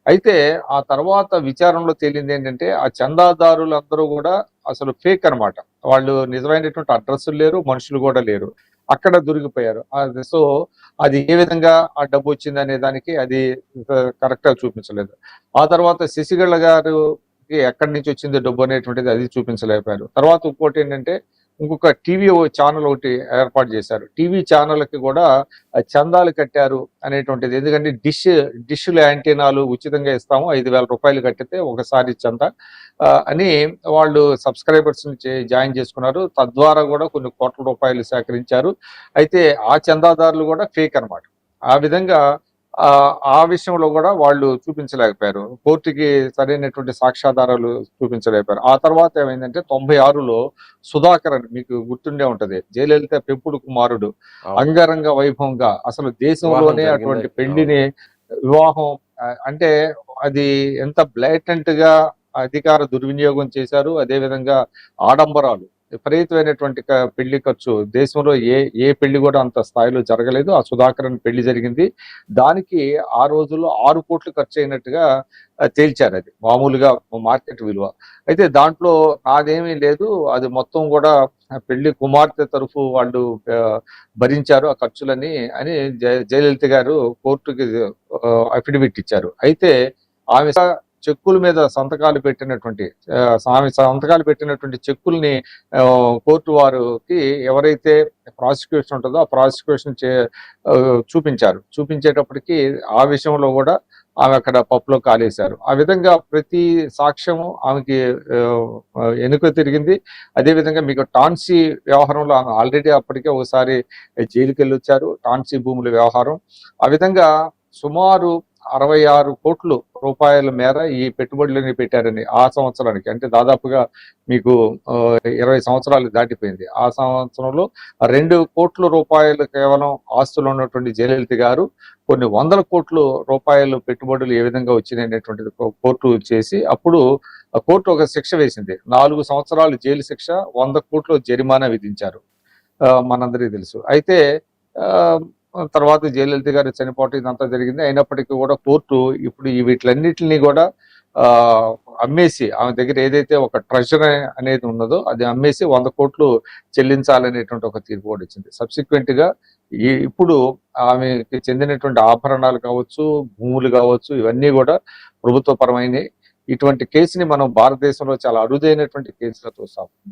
అయితే ఆ తర్వాత విచారణలో తేలింది ఏంటంటే, ఆ చందాదారులందరూ గూడా అసలు ఫేక్ అనమాట. వాళ్ళు నిజమైనటువంటి అడ్రస్సులు లేరు, మనుషులు గూడా లేరు. అక్కడ దొరికిపోయారు. సో, అది ఏ విధంగా ఆ డబ్బొచ్చిందనే దానికి అది కరెక్ట్‌గా చూపించలేదు. ఆ తర్వాత శశికళ గారుకి ఎక్కడి నుంచి వచ్చింది డబ్బు అనేటువంటిది అది చూపించలేకపోయారు. తర్వాత ఇంకోటేంటంటే, ఇంకొక టీవీ ఛానల్ ఒకటి ఏర్పాటు చేశారు. టీవీ ఛానల్‌కి గూడా చందాలు కట్టారు అనేటువంటిది. ఎందుకంటే డిష్‌లు యాంటీనాలు ఉచితంగా ఇస్తాము. రూ. 5,000 కట్టితే ఒకసారి చందా అని వాళ్ళు సబ్‌స్క్రైబర్స్‌ని జాయిన్ చేసుకున్నారు. తద్వారా గూడా కొన్ని కోట్ల రూపాయలు సేకరించారు. అయితే ఆ చందాదారులు గూడా ఫేక్ అనమాట. ఆ విధంగా ఆ విషయంలో గూడా వాళ్ళు చూపించలేకపోయారు. కోర్ట్‌కి సరైనటువంటి సాక్ష్యాధారాలు చూపించలేకపోయారు. ఆ తర్వాత ఏమైందంటే 96లో సుధాకర్ అని మీకు గుర్తుండే ఉంటది. జయలలిత పెంపుడు కుమారుడు. అవును. అంగరంగ వైభవంగా అసలు వివాహం దేశంలోనే జరిగింది. అటువంటి అవును. పెళ్లిని వివాహం అంటే అది ఎంత బ్లేటెంట్‌గా అధికార దుర్వినియోగం చేశారు. అదే విధంగా ఆడంబరాలు విపరీతమైనటువంటి పెళ్లి ఖర్చు దేశంలో ఏ పెళ్లి కూడా అంత స్థాయిలో జరగలేదు. ఆ సుధాకరన్ పెళ్లి జరిగింది. దానికి ఆ రోజుల్లో 6,00,00,000 ఖర్చయినట్టుగా తేల్చారది. మామూలుగా మార్కెట్ విలువ. అయితే దాంట్లో నాదేమీ లేదు. అది మొత్తం గూడా పెళ్లి కుమార్తె తరఫు వాళ్ళు భరించారు ఆ ఖర్చులని అని జయలలిత గారు కోర్టుకి అఫిడవిట్ ఇచ్చారు. అయితే ఆమె చెక్కుల మీద సంతకాలు పెట్టినటువంటి ఆమె సంతకాలు పెట్టినటువంటి చెక్కుల్ని కోర్టు వారికి ఎవరైతే ప్రాసిక్యూషన్ ఉంటుందో ఆ ప్రాసిక్యూషన్ చూపించారు. చూపించేటప్పటికి ఆ విషయంలో గూడా ఆమె అక్కడ పప్పులో కాలేశారు. ఆ విధంగా ప్రతి సాక్ష్యము ఆమెకి వెనుక తిరిగింది. అదేవిధంగా మీకు టాన్సీ వ్యవహారంలో ఆమె ఆల్రెడీ అప్పటికే ఒకసారి జైలుకెళ్ళొచ్చారు. టాన్సీ భూముల వ్యవహారం. ఆ విధంగా సుమారు 66,00,00,000 మేర ఈ పెట్టుబడులని పెట్టారని ఆ సంవత్సరానికి. అంటే దాదాపుగా మీకు 20 సంవత్సరాలు దాటిపోయింది. ఆ సంవత్సరంలో రూ. 2,00,00,000 కేవలం ఆస్తులు ఉన్నటువంటి జయలలిత గారు కొన్ని వందల కోట్ల రూపాయలు పెట్టుబడులు ఏ విధంగా వచ్చినాయనేటువంటిది కోర్టు చేసి అప్పుడు కోర్టు ఒక శిక్ష వేసింది. 4 సంవత్సరాలు జైలు శిక్ష, 100,00,00,000 జరిమానా విధించారు. మనందరికీ తెలుసు. అయితే ఆహ్, తర్వాత జయలలిత గారు చనిపోవటం ఇదంతా జరిగింది. అయినప్పటికీ కూడా కోర్టు ఇప్పుడు వీటిలన్నిటిని కూడా ఆహ్, అమ్మేసి ఆమె దగ్గర ఏదైతే ఒక ట్రెజర్ అనేది ఉన్నదో అది అమ్మేసి 100,00,00,000 చెల్లించాలనేటువంటి ఒక తీర్పు కూడా ఇచ్చింది. సబ్సిక్వెంట్‌గా ఇప్పుడు ఆమెకి చెందినటువంటి ఆభరణాలు కావచ్చు, భూములు కావచ్చు ఇవన్నీ కూడా ప్రభుత్వ పరమైనయి. ఇటువంటి కేసుని మనం భారతదేశంలో చాలా అరుదైనటువంటి కేసుగా చూస్తాం.